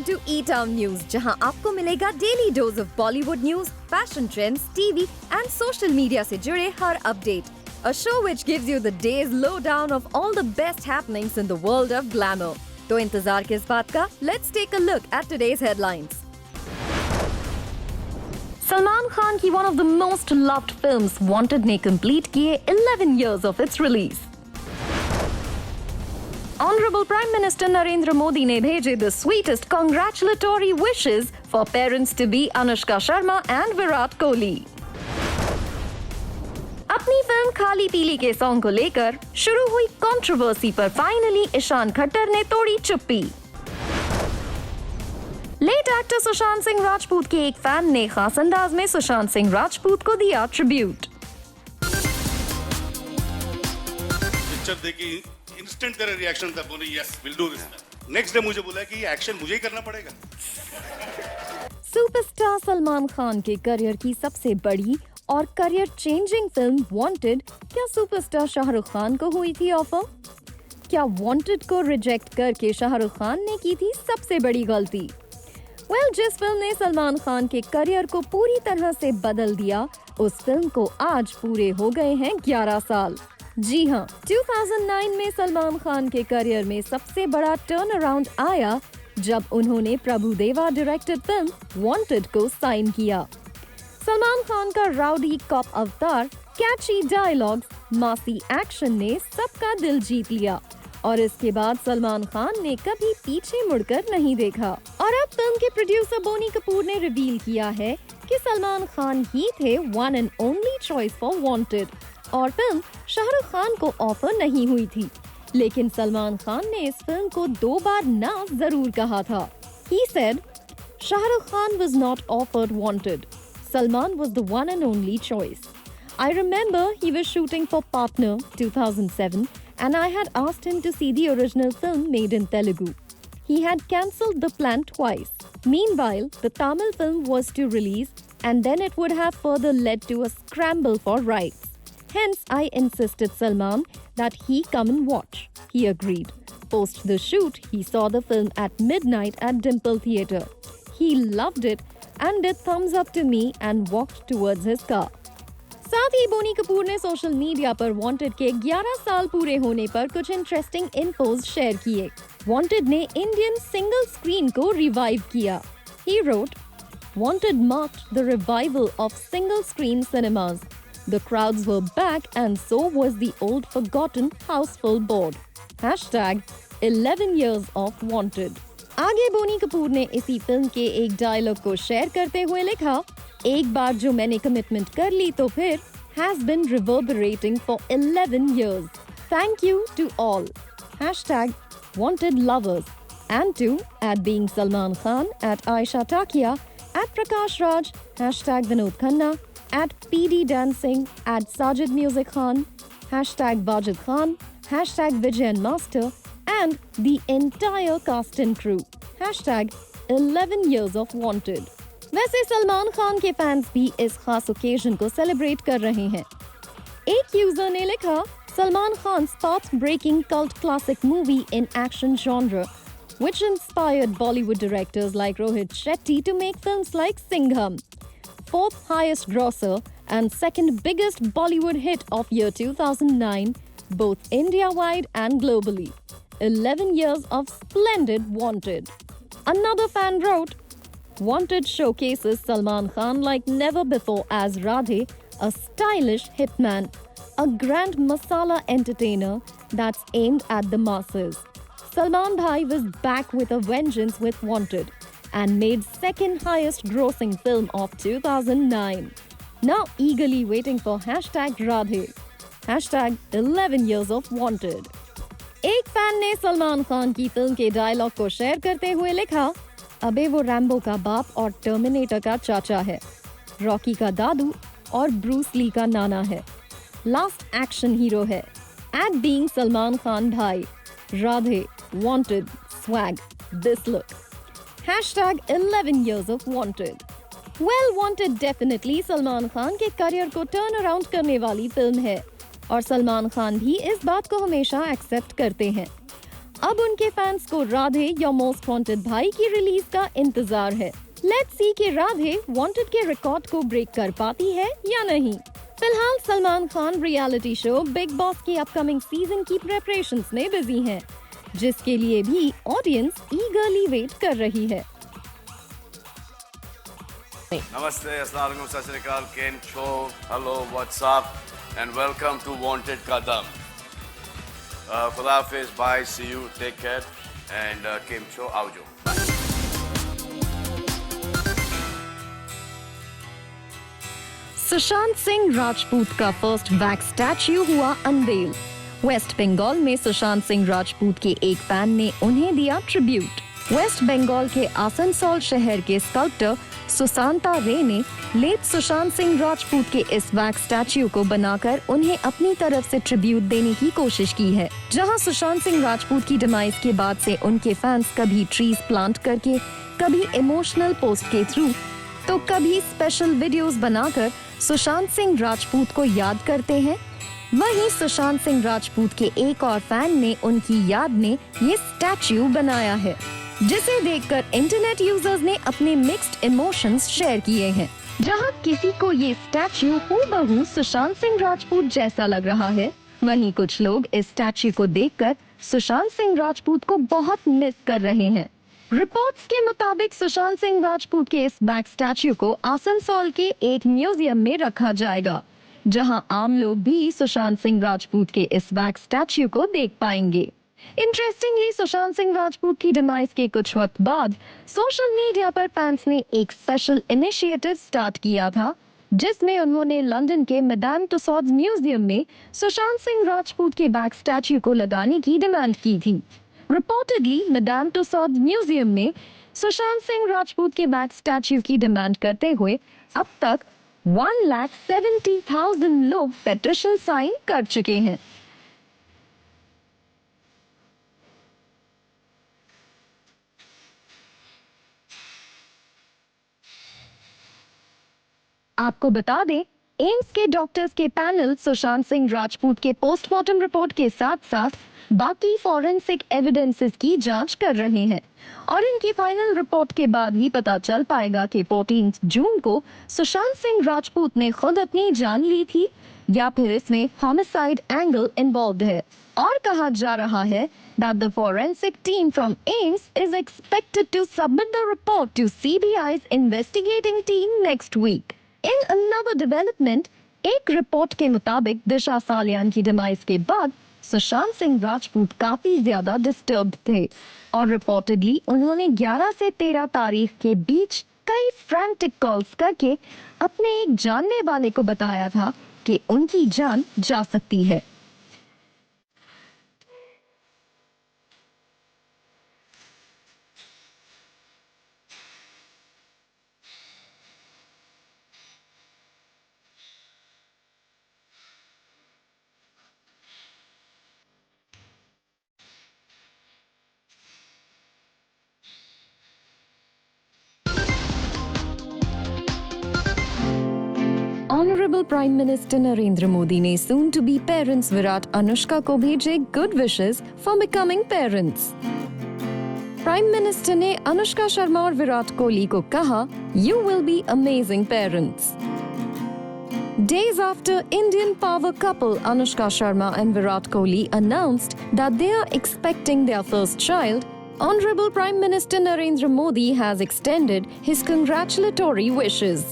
to E-Town News, जहां आपको मिलेगा daily dose of Bollywood news, fashion trends, TV and social media से जुड़े हर update. A show which gives you the day's lowdown of all the best happenings in the world of glamour. तो इंतजार किस बात का? Let's take a look at today's headlines. Salman Khan की one of the most loved films Wanted ने complete किए 11 years of its release. Honorable Prime Minister Narendra Modi ने भेजे the sweetest congratulatory wishes for parents to be Anushka Sharma and Virat Kohli. अपनी film खाली पीली के song को लेकर शुरू हुई कंट्रोवर्सी पर फाइनली ईशान खट्टर ने तोड़ी चुप्पी. लेट एक्टर सुशांत सिंह राजपूत के एक फैन ने खास अंदाज में सुशांत सिंह राजपूत को दिया ट्रिब्यूट. पिक्चर देखी, इंस्टेंट तेरा रिएक्शन था, बोले yes will do this. Next day मुझे बोला कि ये एक्शन मुझे ही करना पड़ेगा. सुपरस्टार सलमान खान के करियर की सबसे बड़ी और करियर चेंजिंग फिल्म वांटेड क्या सुपरस्टार शाहरुख खान को हुई थी ऑफर? क्या वांटेड को रिजेक्ट करके शाहरुख खान ने की थी सबसे बड़ी गलती? जिस फिल्म ने सलमान खान के करियर को पूरी तरह से बदल दिया, उस फिल्म को आज पूरे हो गए हैं 11 साल. जी हाँ, 2009 में सलमान खान के करियर में सबसे बड़ा टर्न अराउंड आया जब उन्होंने प्रभुदेवा डायरेक्टेड फिल्म वांटेड को साइन किया. सलमान खान का राउडी कॉप अवतार, कैची डायलॉग्स, मासी एक्शन ने सबका दिल जीत लिया और इसके बाद सलमान खान ने कभी पीछे मुड़कर नहीं देखा. और अब फिल्म के प्रोड्यूसर बोनी कपूर ने रिवील किया है कि सलमान खान ही थे one and only choice for wanted और फिल्म शाहरुख खान को ऑफर नहीं हुई थी. लेकिन सलमान खान ने इस फिल्म को 2 बार ना जरूर कहा था. He said, Shahrukh Khan was not offered Wanted. Salman was the one and only choice. I remember he was shooting for Partner 2007 and I had asked him to see the original film made in Telugu. He had cancelled the plan twice. Meanwhile, the Tamil film was to release and then it would have further led to a scramble for rights. Hence, I insisted Salman that he come and watch. He agreed. Post the shoot, he saw the film at midnight at Dimple Theatre. He loved it and did thumbs up to me and walked towards his car. साथ ही बोनी कपूर ने social media पर wanted के 11 साल पूरे होने पर कुछ interesting इन्फोज share किए. वांटेड ने इंडियन सिंगल स्क्रीन को रिवाइव किया. He wrote, Wanted marked the revival of single screen cinemas. The crowds were back and so was the old forgotten houseful board. Hashtag 11 years of Wanted. आगे बोनी कपूर ने इसी film के एक dialogue को share करते हुए लिखा, एक बार जो मैंने कमिटमेंट कर ली तो फिर has been reverberating for 11 years. Thank you to all. Hashtag Wanted lovers. And to @being Salman Khan, @Aisha Takia, @Prakash Raj, hashtag Vinod Khanna, @PD Dancing, @Sajid Music Khan, hashtag Wajid Khan, hashtag Vijayan Master, and the entire cast and crew. Hashtag 11 years of Wanted. वैसे सलमान खान के fans भी इस खास occasion को celebrate कर रहे हैं. एक यूजर ने लिखा, Salman Khan's path-breaking cult classic movie in action genre, which inspired Bollywood directors like Rohit Shetty to make films like Singham. 4th highest grosser and 2nd biggest Bollywood hit of year 2009, both India-wide and globally. 11 years of splendid Wanted. Another fan wrote, Wanted showcases Salman Khan like never before as Radhe, a stylish hitman, a grand masala entertainer that's aimed at the masses. Salman Bhai was back with a vengeance with Wanted and made 2nd highest grossing film of 2009. Now eagerly waiting for hashtag Radhe. Hashtag 11 years of Wanted. एक fan ने सलमान खान की film के dialogue को share करते हुए लिखा, अबे वो रैम्बो का बाप और टर्मिनेटर का चाचा है, रॉकी का दादू और ब्रूस ली का नाना है, लास्ट एक्शन हीरो है. @being Salman Khan भाई, Radhe, Wanted, swag, this look. Hashtag 11 years of Wanted. Wanted definitely Salman Khan के करियर को टर्न अराउंड करने वाली फिल्म है और सलमान खान भी इस बात को हमेशा एक्सेप्ट करते हैं. अब उनके फैंस को राधे या मोस्ट वांटेड भाई की रिलीज का इंतजार है। लेट्स सी कि राधे वांटेड के रिकॉर्ड को ब्रेक कर पाती है या नहीं। फिलहाल Salman Khan reality show big boss के अपकमिंग सीजन की प्रेपरेशंस में बिजी हैं, जिसके लिए भी ऑडियंस ईगरली वेट कर रही है। Namaste, Assalamualaikum, Sat Sri Akal, Kem Cho, hello, what's up, and welcome to Wanted Kadam. Khuda Hafiz, bye, see you, take care, and Kem Cho, aujo. Sushant Singh Rajput का फर्स्ट वैक्स स्टैच्यू हुआ unwell. Waste Bengal में सुशांत सिंह राजपूत के एक fan ने उन्हें दिया tribute. Waste Bengal के आसनसोल शहर के स्कल्प्टर सुशांता रे ने लेट सुशांत सिंह राजपूत के इस वैक्स स्टैच्यू को बनाकर उन्हें अपनी तरफ से ट्रिब्यूट देने की कोशिश की है। जहां सुशांत सिंह राजपूत की डिमाइस के बाद से उनके फैंस कभी ट्रीज प्लांट करके, कभी इमोशनल पोस्ट के थ्रू, तो कभी स्पेशल वीडियोस बनाकर सुशांत सिंह राजपूत को याद करते हैं। वहीं सुशांत सिंह राजपूत के एक और फैन ने उनकी याद में ये स्टैच्यू बनाया है, जिसे देखकर इंटरनेट यूजर्स ने अपने मिक्स्ड इमोशंस शेयर किए हैं। जहां किसी को ये स्टैच्यू हूबहू सुशांत सिंह राजपूत जैसा लग रहा है, वहीं कुछ लोग इस स्टैच्यू को देखकर सुशांत सिंह राजपूत को बहुत मिस कर रहे हैं। रिपोर्ट्स के मुताबिक सुशांत सिंह राजपूत के इस बैक स्टैच्यू को आसनसोल के एक म्यूजियम में रखा जाएगा, जहां आम लोग भी सुशांत सिंह राजपूत के इस बैक स्टैच्यू को देख पाएंगे। इंटरेस्टिंगली, सुशांत सिंह राजपूत की डिमाइस के कुछ वक्त बाद सोशल मीडिया पर फैंस ने एक स्पेशल इनिशिएटिव स्टार्ट किया था, जिसमें उन्होंने लंदन के मैदाम तुसाड्स म्यूजियम में सुशांत सिंह राजपूत के बैक स्टैच्यू को लगाने की डिमांड की थी। रिपोर्टेडली मैदाम तुसाड्स म्यूजियम में सुशांत सिंह राजपूत के बैक स्टैच्यू की डिमांड करते हुए अब तक 1,70,000 लोग पेटिशन साइन कर चुके हैं। आपको बता दें, एम्स के डॉक्टर्स के पैनल सुशांत सिंह राजपूत के पोस्टमार्टम रिपोर्ट के साथ साथ बाकी फॉरेंसिक एविडेंसेस की जांच कर रहे हैं और इनकी फाइनल रिपोर्ट के बाद ही पता चल पाएगा कि 14 जून को सुशांत सिंह राजपूत ने खुद अपनी जान ली थी या फिर इसमें होमिसाइड एंगल इन्वॉल्व है। और कहा जा रहा है that the forensic team from AIIMS is expected to submit the report to CBI's investigating team next week. In another development, एक रिपोर्ट के मुताबिक दिशा सालियान की डिमाइस के बाद सुशांत सिंह राजपूत काफी ज्यादा डिस्टर्ब्ड थे और रिपोर्टेडली उन्होंने 11 से 13 तारीख के बीच कई फ्रैंटिक कॉल्स करके अपने एक जानने वाले को बताया था कि उनकी जान जा सकती है। Honorable Prime Minister Narendra Modi ने soon to be parents Virat Anushka को भेजे good wishes for becoming parents. Prime Minister ने अनुष्का शर्मा और विराट कोहली को कहा, You will be amazing parents. Days after Indian power couple Anushka Sharma and Virat Kohli announced that they are expecting their first child, Honorable Prime Minister Narendra Modi has extended his congratulatory wishes.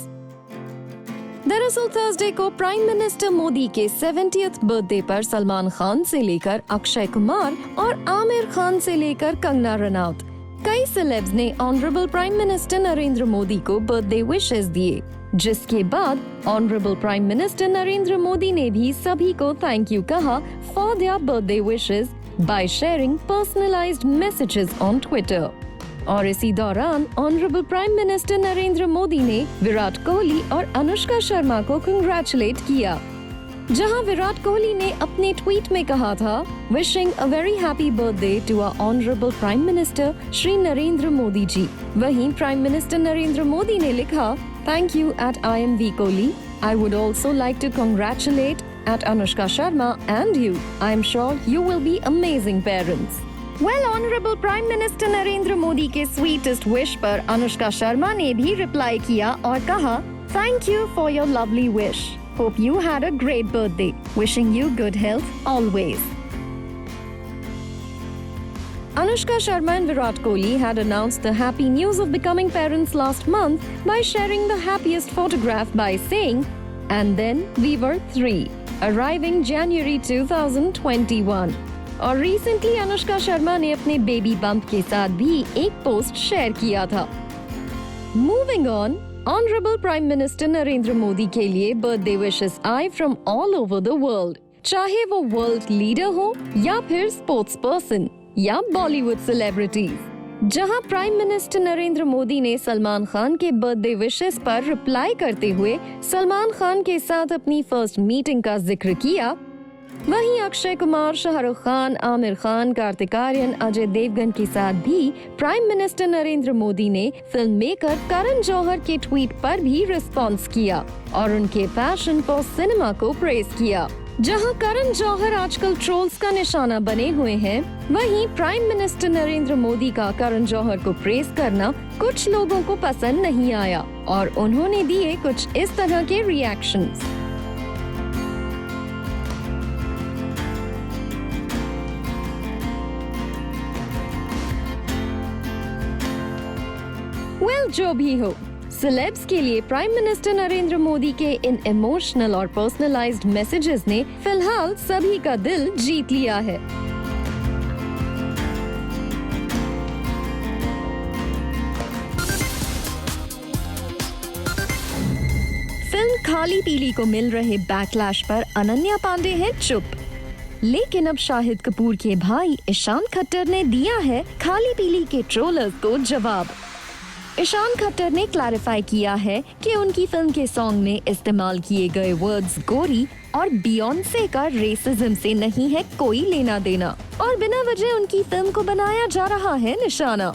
दरअसल Thursday को prime minister Modi के 70th birthday पर सलमान खान से लेकर अक्षय कुमार और आमिर खान से लेकर कंगना रनौत, कई सेलेब्स ने honourable prime minister Narendra Modi को बर्थडे विशेस दिए, जिसके बाद honourable prime minister Narendra Modi ने भी सभी को थैंक यू कहा for their birthday wishes by sharing personalised messages on Twitter. और इसी दौरान honourable prime minister Narendra Modi ने विराट कोहली और अनुष्का शर्मा को कंग्रेचुलेट किया, जहां विराट कोहली ने अपने ट्वीट में कहा था, wishing a very happy birthday to our honourable prime minister Shri Narendra Modi ji. वहीं प्राइम मिनिस्टर नरेंद्र मोदी ने लिखा, thank you at IMV Kohli, I would also like to congratulate at Anushka Sharma and you. I am sure you will be amazing parents. Well, Honorable Prime Minister Narendra Modi के sweetest wish पर अनुष्का शर्मा ने भी reply किया और कहा, Thank you for your lovely wish. Hope you had a great birthday. Wishing you good health always. Anushka Sharma and Virat Kohli had announced the happy news of becoming parents last month by sharing the happiest photograph by saying, And then we were 3, arriving January 2021. और recently Anushka Sharma ने अपने baby bump के साथ भी एक post share किया था। Moving on, honourable prime minister Narendra Modi के लिए बर्थडे विशेस आए from all over the world, चाहे वो वर्ल्ड लीडर हो या फिर स्पोर्ट्स पर्सन या बॉलीवुड सेलिब्रिटीज। जहां प्राइम मिनिस्टर नरेंद्र मोदी ने सलमान खान के बर्थडे विशेस पर रिप्लाई करते हुए सलमान खान के साथ अपनी फर्स्ट मीटिंग का जिक्र किया, वहीं अक्षय कुमार, शाहरुख खान, आमिर खान, कार्तिक आर्यन, अजय देवगन के साथ भी प्राइम मिनिस्टर नरेंद्र मोदी ने फिल्म मेकर करण जौहर के ट्वीट पर भी रिस्पॉन्स किया और उनके पैशन फॉर सिनेमा को प्रेज किया। जहां करण जौहर आजकल ट्रोल्स का निशाना बने हुए हैं, वहीं प्राइम मिनिस्टर नरेंद्र मोदी का करण जौहर को प्रेज करना कुछ लोगों को पसंद नहीं आया और उन्होंने दिए कुछ इस तरह के रिएक्शंस। जो भी हो, सेलेब्स के लिए प्राइम मिनिस्टर नरेंद्र मोदी के इन इमोशनल और पर्सनलाइज्ड मैसेजेस ने फिलहाल सभी का दिल जीत लिया है। फिल्म खाली पीली को मिल रहे बैकलैश पर अनन्या पांडे हैं चुप, लेकिन अब शाहिद कपूर के भाई ईशान खट्टर ने दिया है खाली पीली के ट्रोलर्स को जवाब। ईशान खट्टर ने क्लैरिफाई किया है कि उनकी फिल्म के सॉन्ग में इस्तेमाल किए गए वर्ड्स गोरी और बियॉन्से का रेसिज्म से नहीं है कोई लेना देना और बिना वजह उनकी फिल्म को बनाया जा रहा है निशाना।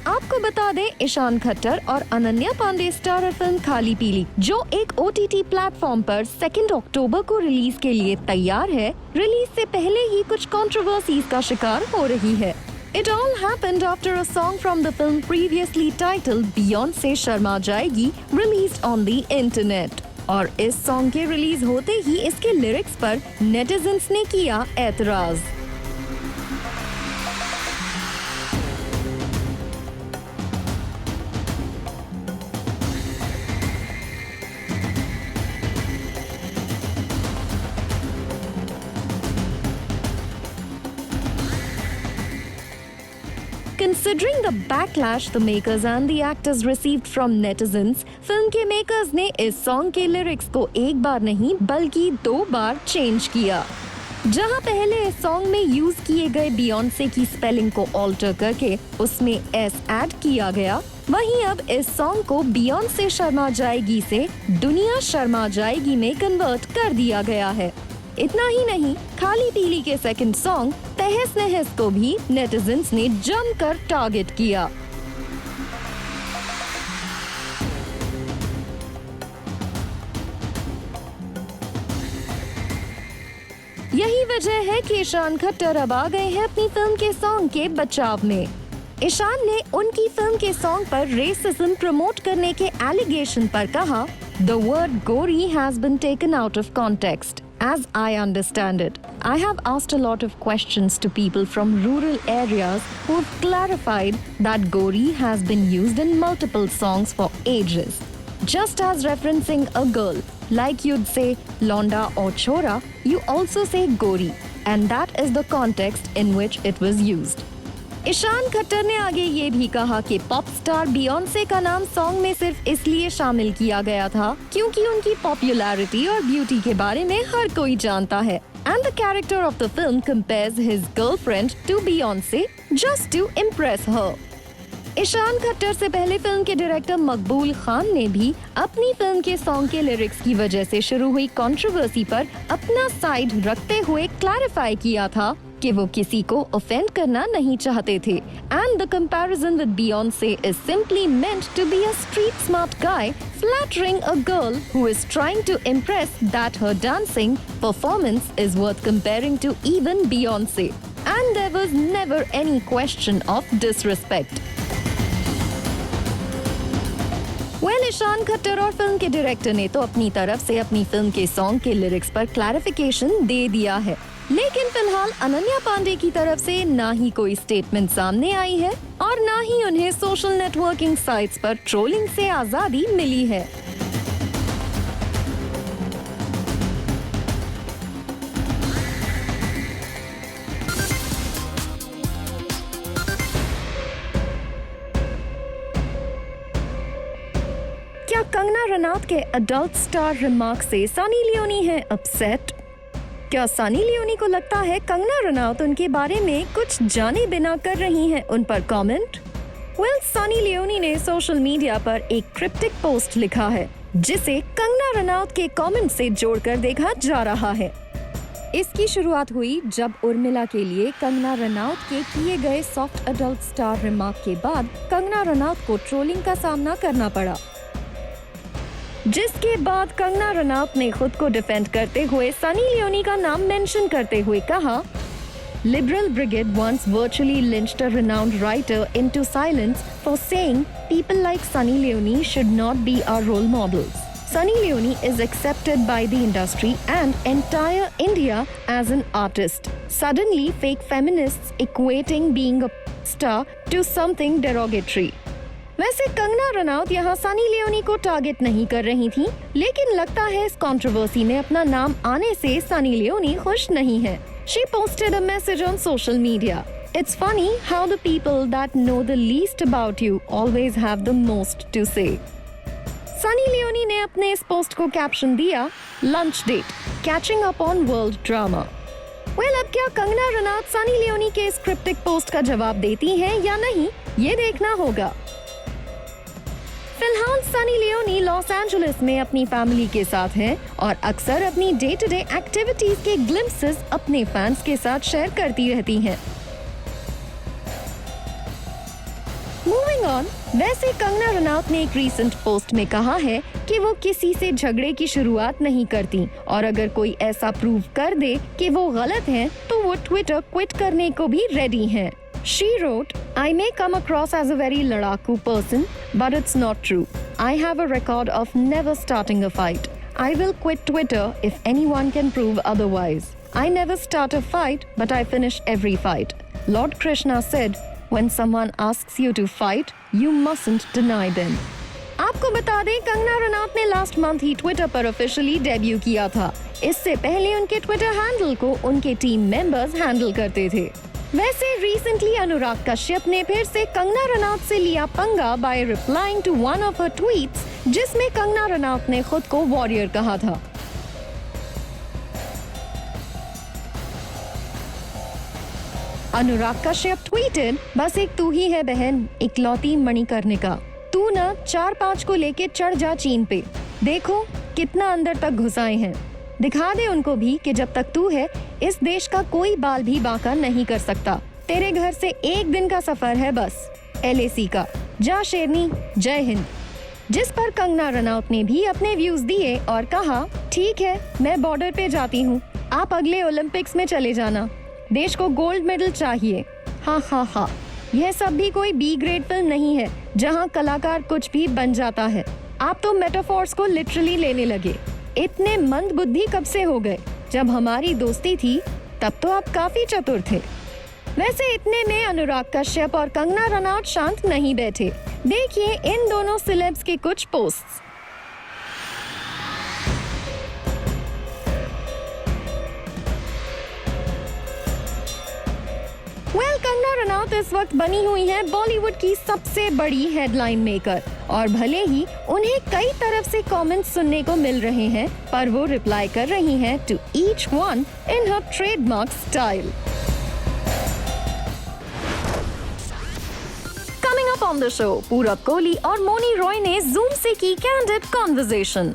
आपको बता दें, ईशान खट्टर और अनन्या पांडे स्टारर फिल्म खाली पीली, जो एक OTT प्लेटफॉर्म पर 2 अक्टूबर को रिलीज के लिए तैयार है, रिलीज से पहले ही कुछ कंट्रोवर्सीज का शिकार हो रही है। It all happened after a song from the film previously titled Beyonce Sharma जाएगी released on the internet। और इस सॉन्ग के रिलीज होते ही इसके लिरिक्स पर नेटिजन्स ने किया एतराज। Considering the backlash the makers and the actors received from netizens, film के मेकर्स ने इस सॉन्ग के लिरिक्स को एक बार नहीं बल्कि 2 बार चेंज किया। जहां पहले इस सॉन्ग में यूज किए गए बियॉन्से की स्पेलिंग को ऑल्टर करके उसमें एस ऐड किया गया, वहीं अब इस सॉन्ग को बियॉन्से शर्मा जाएगी से दुनिया शर्मा जाएगी में कन्वर्ट कर दिया गया है। इतना ही नहीं, खाली पीली के सेकंड सॉन्ग तहस नहस को भी नेटिजन्स ने जमकर टारगेट किया। यही वजह है कि ईशान खट्टर अब आ गए हैं अपनी फिल्म के सॉन्ग के बचाव में। ईशान ने उनकी फिल्म के सॉन्ग पर रेसिज्म प्रमोट करने के एलिगेशन पर कहा, The word gory has been taken out of context. As I understand it, I have asked a lot of questions to people from rural areas who have clarified that gory has been used in multiple songs for ages. Just as referencing a girl, like you'd say Londa or Chora, you also say gori, and that is the context in which it was used. Ishan Khattar ने आगे ये भी कहा कि pop star Beyonce का नाम song में सिर्फ इसलिए शामिल किया गया था क्योंकि उनकी पॉपुलैरिटी और ब्यूटी के बारे में हर कोई जानता है। And the character of the film compares his girlfriend to Beyonce just to impress her. Ishan Khattar से पहले फिल्म के डायरेक्टर मकबूल खान ने भी अपनी फिल्म के सॉन्ग के लिरिक्स की वजह से शुरू हुई कंट्रोवर्सी पर अपना साइड रखते हुए क्लैरिफाई किया था कि वो किसी को ऑफेंड करना नहीं चाहते थे। And the comparison with Beyonce is simply meant to be a street smart guy flattering a girl who is trying to impress that her dancing performance is worth comparing to even Beyonce. and there was never any question of disrespect. Ishan Khattar और film के director ने तो अपनी तरफ से अपनी film के song के लिरिक्स पर क्लैरिफिकेशन दे दिया है, लेकिन फिलहाल अनन्या पांडे की तरफ से ना ही कोई स्टेटमेंट सामने आई है और ना ही उन्हें सोशल नेटवर्किंग साइट्स पर ट्रोलिंग से आजादी मिली है। क्या कंगना रनौत के अडल्ट स्टार रिमार्क से सनी लियोनी है अपसेट? क्या सनी लियोनी को लगता है कंगना रनौत उनके बारे में कुछ जाने बिना कर रही हैं उन पर कमेंट? सनी लियोनी ने सोशल मीडिया पर एक क्रिप्टिक पोस्ट लिखा है जिसे कंगना रनौत के कमेंट से जोड़कर देखा जा रहा है। इसकी शुरुआत हुई जब उर्मिला के लिए कंगना रनौत के किए गए सॉफ्ट अडल्ट स्टार रिमार्क के बाद कंगना रनौत को ट्रोलिंग का सामना करना पड़ा, जिसके बाद कंगना रनौत ने खुद को डिफेंड करते हुए सनी लियोनी का नाम मेंशन करते हुए कहा, Liberal brigade once virtually lynched a renowned writer into silence for saying people like Sunny Leone should not be our role models. Sunny Leone is accepted by the industry and entire India as an artist. Suddenly, fake feminists equating being a star to something derogatory. वैसे कंगना रनौत यहाँ Sunny Leone को target नहीं कर रही थी, लेकिन लगता है इस कंट्रोवर्सी में अपना नाम आने से सनी लियोनी खुश नहीं है। She posted a message on social media. It's funny how the people that know the least about you always have the most to say. Sunny Leone ने अपने इस पोस्ट को कैप्शन दिया, lunch date, catching up on world drama. अब क्या Kangana Ranaut Sunny Leone के इस cryptic post का जवाब देती हैं या नहीं, ये देखना होगा। फिलहाल सनी लियोनी लॉस एंजलिस में अपनी फैमिली के साथ हैं और अक्सर अपनी डे टू डे एक्टिविटीज के ग्लिम्पसेस अपने फैंस के साथ शेयर करती रहती हैं। मूविंग ऑन, वैसे कंगना रनौत ने एक रीसेंट पोस्ट में कहा है कि वो किसी से झगड़े की शुरुआत नहीं करती और अगर कोई ऐसा प्रूव कर दे कि वो गलत है तो वो ट्विटर क्विट करने को भी रेडी हैं। She wrote, I may come across as a very ladaku person, but it's not true. I have a record of never starting a fight. I will quit Twitter if anyone can prove otherwise. I never start a fight, but I finish every fight. Lord Krishna said, when someone asks you to fight, you mustn't deny them. आपको बता दें, कंगना रनौत ने last month ही Twitter पर officially debut किया था। इससे पहले उनके ट्विटर हैंडल को उनके टीम मेंबर्स हैंडल करते थे। वैसे रिसेंटली अनुराग कश्यप ने फिर से कंगना रनौत से लिया पंगा by replying to one of her tweets, जिसमें कंगना रनौत ने खुद को वॉरियर कहा था। अनुराग कश्यप ट्वीटेड, बस एक तू ही है बहन, इकलौती मणिकर्णिका, तू न 4-5 को लेके चढ़ जा चीन पे, देखो कितना अंदर तक घुसाए हैं, दिखा दे उनको भी कि जब तक तू है इस देश का कोई बाल भी बांका नहीं कर सकता, तेरे घर से एक दिन का सफर है बस, LAC का, जा शेरनी, जय हिंद। जिस पर कंगना रनौत ने भी अपने व्यूज दिए और कहा, ठीक है मैं बॉर्डर पे जाती हूँ, आप अगले ओलंपिक्स में चले जाना, देश को गोल्ड मेडल चाहिए, हाँ हाँ हाँ। यह सब भी कोई B ग्रेड फिल्म नहीं है जहाँ कलाकार कुछ भी बन जाता है। आप तो मेटाफोर्स को लिटरली लेने लगे। इतने मंद बुद्धि कब से हो गए? जब हमारी दोस्ती थी तब तो आप काफी चतुर थे। वैसे इतने में अनुराग कश्यप और कंगना रनौत शांत नहीं बैठे। देखिए इन दोनों सेलेब्स के कुछ पोस्ट्स। कंगना रनौत इस वक्त बनी हुई है बॉलीवुड की सबसे बड़ी हेडलाइन मेकर और भले ही उन्हें कई तरफ से कमेंट्स सुनने को मिल रहे हैं, पर वो रिप्लाई कर रही हैं to each one in her trademark style. Coming up on the show, Purab Kohli और मोनी रॉय ने जूम से की candid conversation.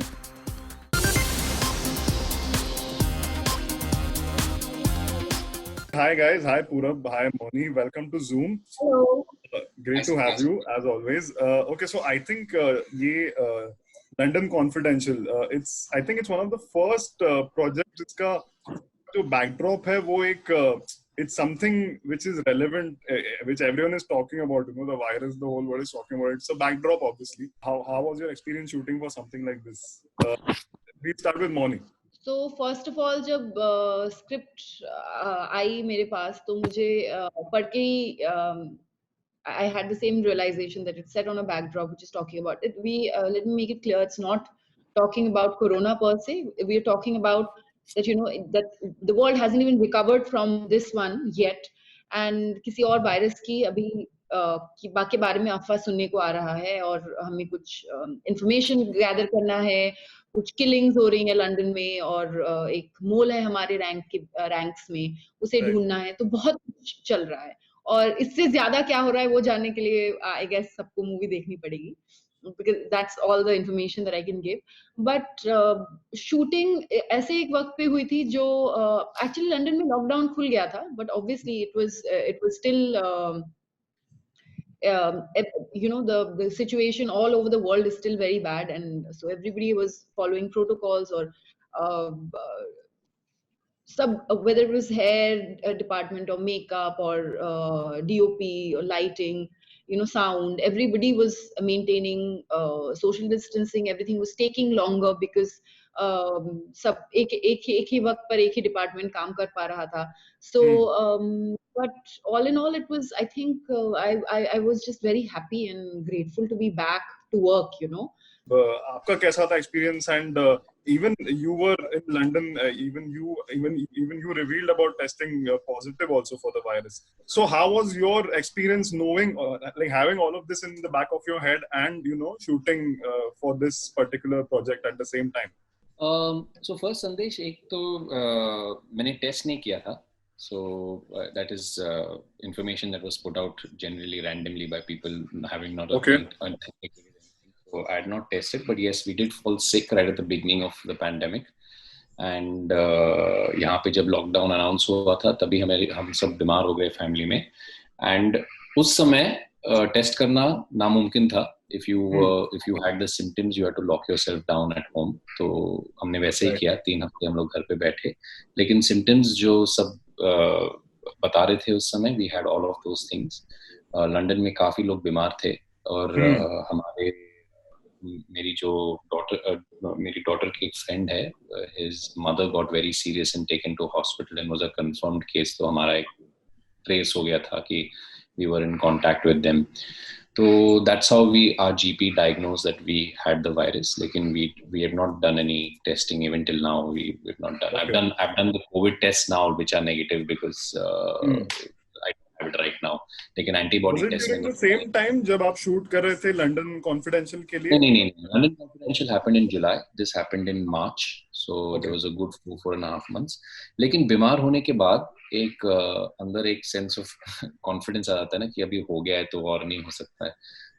Hi guys, hi Purab, hi Moni, welcome to Zoom. Hello. Great to have you as always. Okay, so I think ये London Confidential, I think it's one of the first projects जिसका जो backdrop है वो एक it's something which is relevant, which everyone is talking about. You know, the virus, the whole world is talking about it. It's a backdrop, obviously. How was your experience shooting for something like this? We start with Moni. So first of all, जब script I मेरे पास तो मुझे पढ़ के ही I had the same realization that it's set on a backdrop which is talking about it. Let me make it clear, it's not talking about corona per se. We are talking about that, you know, that the world hasn't even recovered from this one yet, and किसी और virus की अभी के बारे में अफवाह सुनने को आ रहा है और हमें कुछ इंफॉर्मेशन गैदर करना है, कुछ किलिंग्स हो रही हैं लंदन में और एक मोल है हमारे रैंक्स में, उसे ढूंढना है, तो बहुत कुछ चल रहा है और इससे ज्यादा क्या हो रहा है वो जानने के लिए आई गेस सबको मूवी देखनी पड़ेगी, because that's all the information that I can give. But shooting ऐसे एक वक्त पे हुई थी जो actually लंदन में लॉकडाउन खुल गया था, but obviously it was still you know, the situation all over the world is still very bad, and so everybody was following protocols or whether it was hair department or makeup or DOP or lighting, you know, sound, everybody was maintaining social distancing. Everything was taking longer because सब एक ही वक्त पर एक ही department काम कर पा रहा था. So but all in all, it was, I think I was just very happy and grateful to be back to work, you know. आपका कैसा था experience? And even you were in London, even you revealed about testing positive also for the virus. So how was your experience knowing, like having all of this in the back of your head and, you know, shooting for this particular project at the same time? So first, Sandesh, एक तो मैंने test नहीं किया था. So that is information that was put out generally randomly by people having not so I had not tested, but yes, we did fall sick right at the beginning of the pandemic. And यहाँ पे जब lockdown announce हुआ था तभी हम सब बीमार हो गए फैमिली में. And उस समय टेस्ट करना नामुमकिन था. If you had the symptoms, you had to lock yourself down at home. तो हमने वैसे ही किया. 3 हफ्ते हम लोग घर पे बैठे. लेकिन symptoms जो सब बता रहे थे उस समय, we had all of those things. London में काफी लोग बीमार थे और मेरी डॉटर की एक फ्रेंड है, his mother got very serious and taken to hospital and was a confirmed case. तो हमारा एक trace हो गया था कि we were in contact with them. So that's how our GP diagnosed that we had the virus. Lekin we have not done any testing even till now. We've not done. Okay. I've done the COVID tests now, which are negative because I have it right now. Lekin antibody testing. Was it during the same time जब आप shoot कर रहे थे London Confidential के लिए? नहीं. London Confidential happened in July. This happened in March. So there was a good 4.5 months. लेकिन बीमार होने के बाद एक अंदर एक सेंस ऑफ कॉन्फिडेंस आ जाता है ना कि अभी हो गया है तो और नहीं हो सकता है.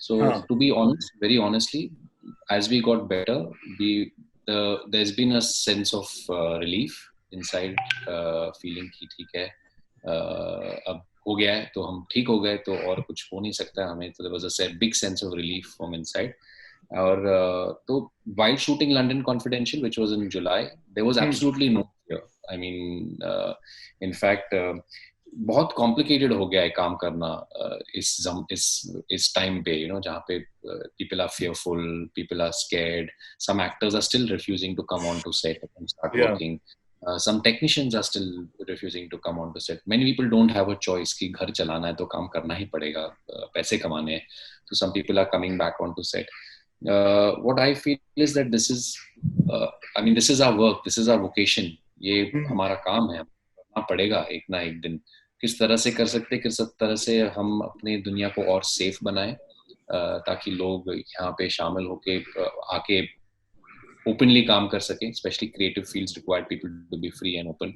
So to be honest, very honestly, as we got better, there's been a sense of relief inside, feeling कि ठीक है, अब हो गया है तो हम ठीक हो गए तो और कुछ हो नहीं सकता हमें. So there was a big sense of relief from inside. और तो while shooting London Confidential, which was in July, there was absolutely no fear. I mean, in fact, बहुत complicated हो गया है काम करना इस time पे, you know, जहाँ पे people are fearful, people are scared. Some actors are still refusing to come on to set and start working. Some technicians are still refusing to come on to set. Many people don't have a choice कि घर चलाना है तो काम करना ही पड़ेगा, पैसे कमाने हैं. So some people are coming back onto set. What I feel is that this is our work, this is our vocation. ये हमारा काम है, करना पड़ेगा एक ना एक दिन. किस तरह से कर सकते, किस तरह से हम अपने दुनिया को और सेफ बनाएं ताकि लोग यहाँ पे शामिल होके आके openly काम कर सकें. Especially creative fields require people to be free and open.